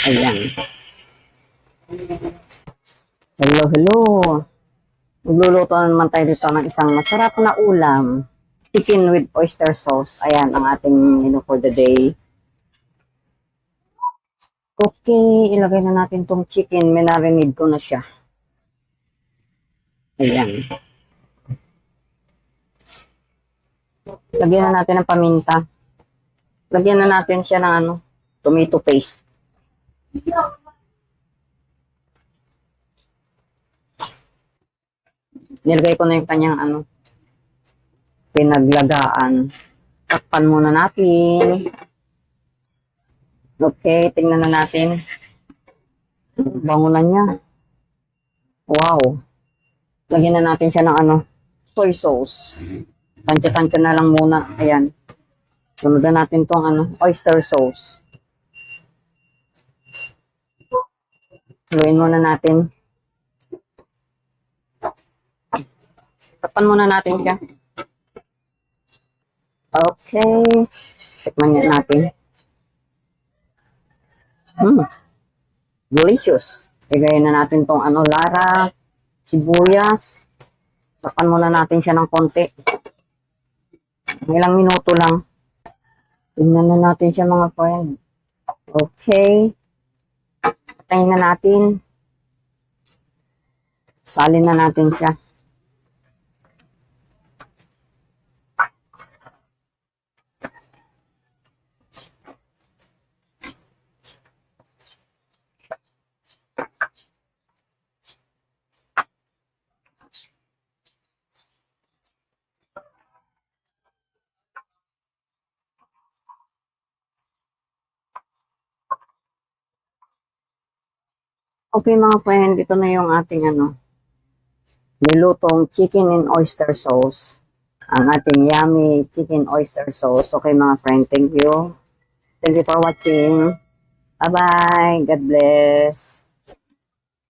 Ayan. Hello, hello. Magluluto na naman tayo dito ng isang masarap na ulam. Chicken with oyster sauce. Ayan ang ating menu for the day. Okay, ilagay na natin tong chicken. Minarinade ko na siya. Ayan. Lagyan na natin ng paminta. Lagyan na natin siya ng tomato paste. Nilagay ko na yung kanyang pinaglagaan. Takpan muna natin. Okay, tingnan na natin. Bango na niya. Wow. Lagyan na natin siya ng soy sauce. Tansya-tansya na lang muna. Ayan. Sunod na natin tong oyster sauce. Haluin muna natin. Takpan muna natin siya. Okay. Tikman niya natin. Delicious. Igayin na natin tong lara, sibuyas. Takpan muna natin siya ng konti. Ilang minuto lang. Tingnan na natin siya mga friend. Okay. Patayin na natin. Salin na natin siya. Okay mga friend, ito na yung ating nilutong chicken and oyster sauce. Ang ating yummy chicken oyster sauce. Okay mga friend, thank you. Thank you for watching. Bye-bye. God bless.